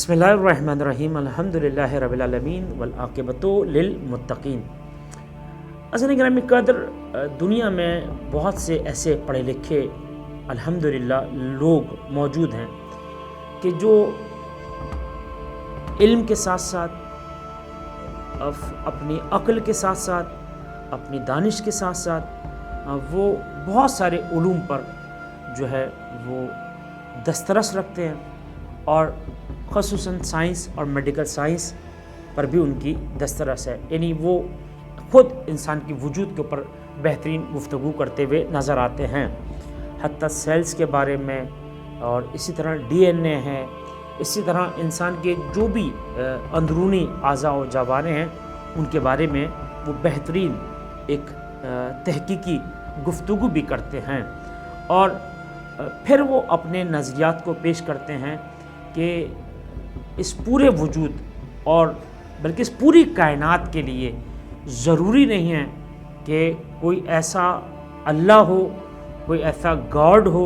بسم اللہ الرحمن الرحیم الحمدللہ رب العالمین والعاقبۃ للمتقین۔ عزیزان گرامی قدر، دنیا میں بہت سے ایسے پڑھے لکھے الحمدللہ لوگ موجود ہیں کہ جو علم کے ساتھ ساتھ اپنی عقل کے ساتھ ساتھ اپنی دانش کے ساتھ ساتھ وہ بہت سارے علوم پر جو ہے وہ دسترس رکھتے ہیں، اور خصوصاً سائنس اور میڈیکل سائنس پر بھی ان کی دسترس ہے، یعنی وہ خود انسان کی وجود کے اوپر بہترین گفتگو کرتے ہوئے نظر آتے ہیں، حتیٰ سیلز کے بارے میں، اور اسی طرح ڈی این اے ہے، اسی طرح انسان کے جو بھی اندرونی اعضاء و جوارے ہیں ان کے بارے میں وہ بہترین ایک تحقیقی گفتگو بھی کرتے ہیں، اور پھر وہ اپنے نظریات کو پیش کرتے ہیں کہ اس پورے وجود اور بلکہ اس پوری کائنات کے لیے ضروری نہیں ہے کہ کوئی ایسا اللہ ہو، کوئی ایسا گاڈ ہو،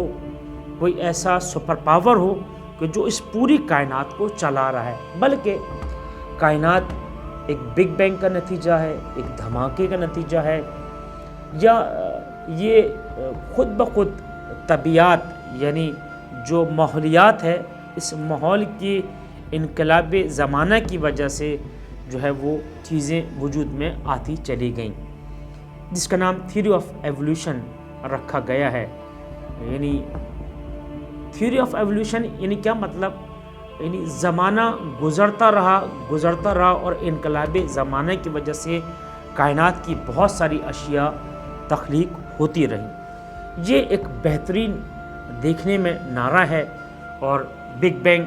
کوئی ایسا سپر پاور ہو کہ جو اس پوری کائنات کو چلا رہا ہے، بلکہ کائنات ایک بگ بینگ کا نتیجہ ہے، ایک دھماکے کا نتیجہ ہے، یا یہ خود بخود طبیعت یعنی جو ماحولیات ہے اس ماحول کی انقلاب زمانہ کی وجہ سے جو ہے وہ چیزیں وجود میں آتی چلی گئیں، جس کا نام تھیوری آف ایولیوشن رکھا گیا ہے۔ یعنی تھیوری آف ایولیوشن یعنی کیا مطلب؟ یعنی زمانہ گزرتا رہا اور انقلاب زمانہ کی وجہ سے کائنات کی بہت ساری اشیاء تخلیق ہوتی رہیں۔ یہ ایک بہترین دیکھنے میں نعرہ ہے، اور بگ بینگ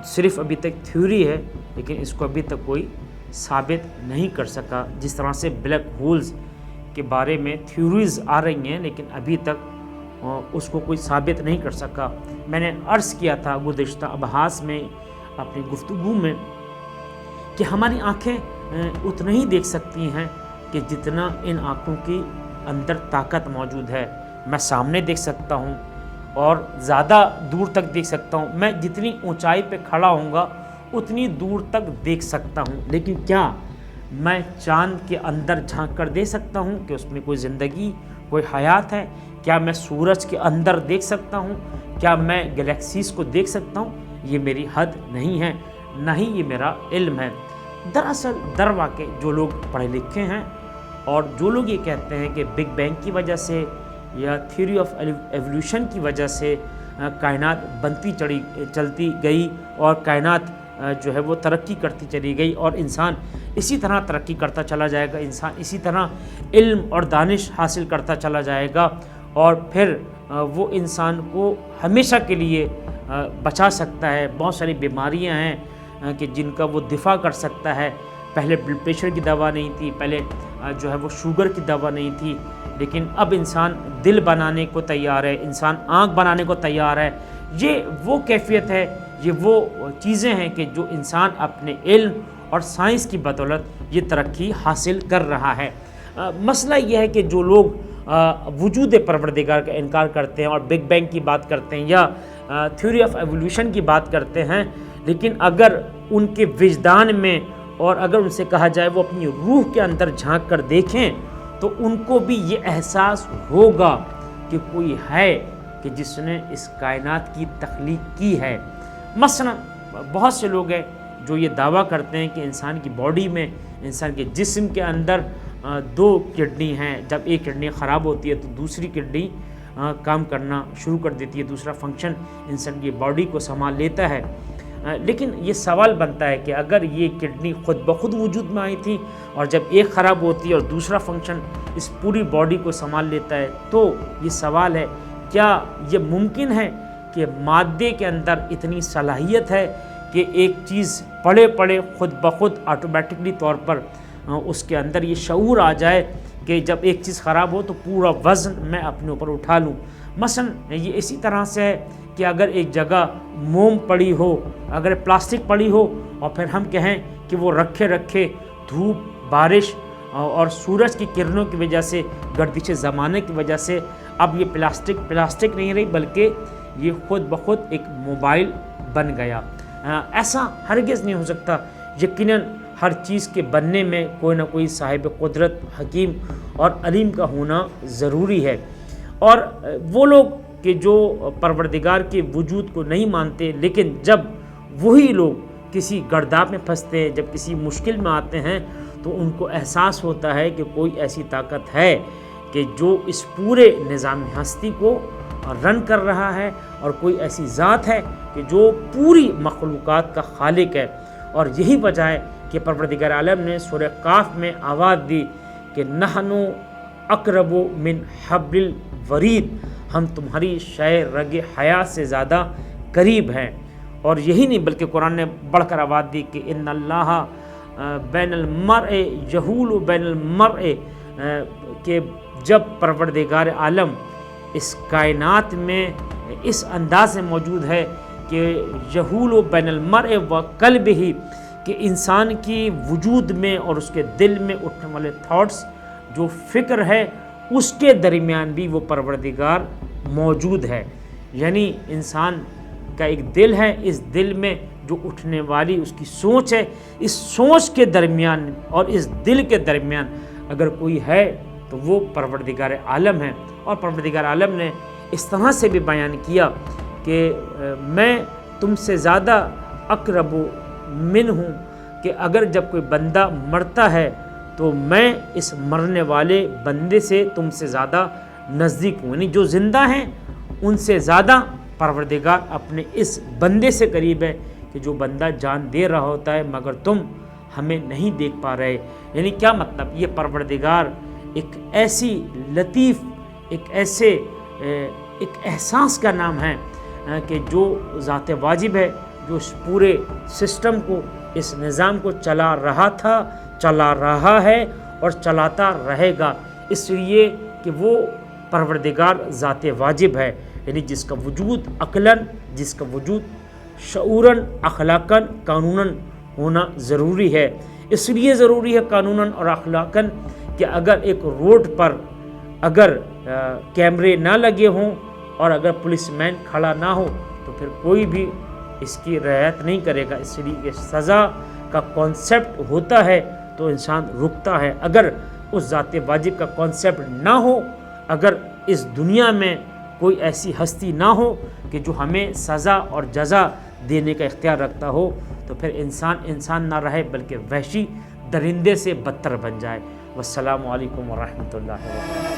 صرف ابھی تک تھیوری ہے، لیکن اس کو ابھی تک کوئی ثابت نہیں کر سکا، جس طرح سے بلیک ہولز کے بارے میں تھیوریز آ رہی ہیں لیکن ابھی تک اس کو کوئی ثابت نہیں کر سکا۔ میں نے عرض کیا تھا گزشتہ ابحاث میں اپنی گفتگو میں کہ ہماری آنکھیں اتنا ہی دیکھ سکتی ہیں کہ جتنا ان آنکھوں کی اندر طاقت موجود ہے۔ میں سامنے دیکھ سکتا ہوں اور زیادہ دور تک دیکھ سکتا ہوں، میں جتنی اونچائی پہ کھڑا ہوں گا اتنی دور تک دیکھ سکتا ہوں، لیکن کیا میں چاند کے اندر جھانک کر دیکھ سکتا ہوں کہ اس میں کوئی زندگی، کوئی حیات ہے؟ کیا میں سورج کے اندر دیکھ سکتا ہوں؟ کیا میں گلیکسیز کو دیکھ سکتا ہوں؟ یہ میری حد نہیں ہے، نہ ہی یہ میرا علم ہے۔ دراصل در واقع جو لوگ پڑھے لکھے ہیں اور جو لوگ یہ کہتے ہیں کہ بگ بینگ کی وجہ سے یا تھیوری آف ایولیوشن کی وجہ سے کائنات بنتی چلتی گئی اور کائنات جو ہے وہ ترقی کرتی چلی گئی، اور انسان اسی طرح ترقی کرتا چلا جائے گا، انسان اسی طرح علم اور دانش حاصل کرتا چلا جائے گا، اور پھر وہ انسان کو ہمیشہ کے لیے بچا سکتا ہے۔ بہت ساری بیماریاں ہیں کہ جن کا وہ دفاع کر سکتا ہے۔ پہلے بلڈ پریشر کی دوا نہیں تھی، پہلے جو ہے وہ شوگر کی دوا نہیں تھی، لیکن اب انسان دل بنانے کو تیار ہے، انسان آنکھ بنانے کو تیار ہے۔ یہ وہ کیفیت ہے، یہ وہ چیزیں ہیں کہ جو انسان اپنے علم اور سائنس کی بدولت یہ ترقی حاصل کر رہا ہے۔ مسئلہ یہ ہے کہ جو لوگ وجود پروردگار کا انکار کرتے ہیں اور بگ بینگ کی بات کرتے ہیں یا تھیوری آف ایولیوشن کی بات کرتے ہیں، لیکن اگر ان کے وجدان میں اور اگر ان سے کہا جائے وہ اپنی روح کے اندر جھانک کر دیکھیں تو ان کو بھی یہ احساس ہوگا کہ کوئی ہے کہ جس نے اس کائنات کی تخلیق کی ہے۔ مثلا بہت سے لوگ ہیں جو یہ دعویٰ کرتے ہیں کہ انسان کی باڈی میں، انسان کے جسم کے اندر دو کڈنی ہیں، جب ایک کڈنی خراب ہوتی ہے تو دوسری کڈنی کام کرنا شروع کر دیتی ہے، دوسرا فنکشن انسان کی باڈی کو سنبھال لیتا ہے۔ لیکن یہ سوال بنتا ہے کہ اگر یہ کڈنی خود بخود وجود میں آئی تھی اور جب ایک خراب ہوتی ہے اور دوسرا فنکشن اس پوری باڈی کو سنبھال لیتا ہے، تو یہ سوال ہے کیا یہ ممکن ہے کہ مادے کے اندر اتنی صلاحیت ہے کہ ایک چیز پڑے خود بخود آٹومیٹکلی طور پر اس کے اندر یہ شعور آ جائے کہ جب ایک چیز خراب ہو تو پورا وزن میں اپنے اوپر اٹھا لوں؟ مثلا یہ اسی طرح سے ہے کہ اگر ایک جگہ موم پڑی ہو، اگر پلاسٹک پڑی ہو، اور پھر ہم کہیں کہ وہ رکھے دھوپ، بارش اور سورج کی کرنوں کی وجہ سے، گردش زمانے کی وجہ سے اب یہ پلاسٹک نہیں رہی بلکہ یہ خود بخود ایک موبائل بن گیا۔ ایسا ہرگز نہیں ہو سکتا۔ یقیناً ہر چیز کے بننے میں کوئی نہ کوئی صاحب قدرت، حکیم اور علیم کا ہونا ضروری ہے۔ اور وہ لوگ کہ جو پروردگار کے وجود کو نہیں مانتے، لیکن جب وہی لوگ کسی گرداب میں پھنستے ہیں، جب کسی مشکل میں آتے ہیں، تو ان کو احساس ہوتا ہے کہ کوئی ایسی طاقت ہے کہ جو اس پورے نظام ہستی کو رن کر رہا ہے، اور کوئی ایسی ذات ہے کہ جو پوری مخلوقات کا خالق ہے۔ اور یہی وجہ ہے کہ پروردگار عالم نے سورہ قاف میں آواز دی کہ نحنو اقرب من حبل الورید، ہم تمہاری شے رگ حیات سے زیادہ قریب ہیں۔ اور یہی نہیں بلکہ قرآن نے بڑھ کر آواز دی کہ ان اللہ بین المرء یحول بین المرء، کہ جب پروردگار عالم اس کائنات میں اس انداز سے موجود ہے کہ یحول بین المرء و قلبہ، کہ انسان کی وجود میں اور اس کے دل میں اٹھنے والے تھاٹس، جو فکر ہے، اس کے درمیان بھی وہ پروردگار موجود ہے۔ یعنی انسان کا ایک دل ہے، اس دل میں جو اٹھنے والی اس کی سوچ ہے، اس سوچ کے درمیان اور اس دل کے درمیان اگر کوئی ہے تو وہ پروردگار عالم ہے۔ اور پروردگار عالم نے اس طرح سے بھی بیان کیا کہ میں تم سے زیادہ اقرب من ہوں، کہ اگر جب کوئی بندہ مرتا ہے تو میں اس مرنے والے بندے سے تم سے زیادہ نزدیک ہوں، یعنی جو زندہ ہیں ان سے زیادہ پروردگار اپنے اس بندے سے قریب ہے کہ جو بندہ جان دے رہا ہوتا ہے مگر تم ہمیں نہیں دیکھ پا رہے۔ یعنی کیا مطلب؟ یہ پروردگار ایک ایسی لطیف، ایک احساس کا نام ہے کہ جو ذات واجب ہے، جو اس پورے سسٹم کو، اس نظام کو چلا رہا تھا، چلا رہا ہے اور چلاتا رہے گا، اس لیے کہ وہ پروردگار ذات واجب ہے، یعنی جس کا وجود عقلاً، جس کا وجود شعوراً، اخلاقاً، قانوناً ہونا ضروری ہے۔ اس لیے ضروری ہے قانوناً اور اخلاقاً کہ اگر ایک روڈ پر اگر کیمرے نہ لگے ہوں اور اگر پولیس مین کھڑا نہ ہو تو پھر کوئی بھی اس کی رعایت نہیں کرے گا۔ اس لیے سزا کا کانسیپٹ ہوتا ہے تو انسان رکتا ہے۔ اگر اس ذات واجب کا کانسیپٹ نہ ہو، اگر اس دنیا میں کوئی ایسی ہستی نہ ہو کہ جو ہمیں سزا اور جزا دینے کا اختیار رکھتا ہو، تو پھر انسان نہ رہے بلکہ وحشی درندے سے بدتر بن جائے۔ والسلام علیکم ورحمۃ اللہ وبرکاتہ۔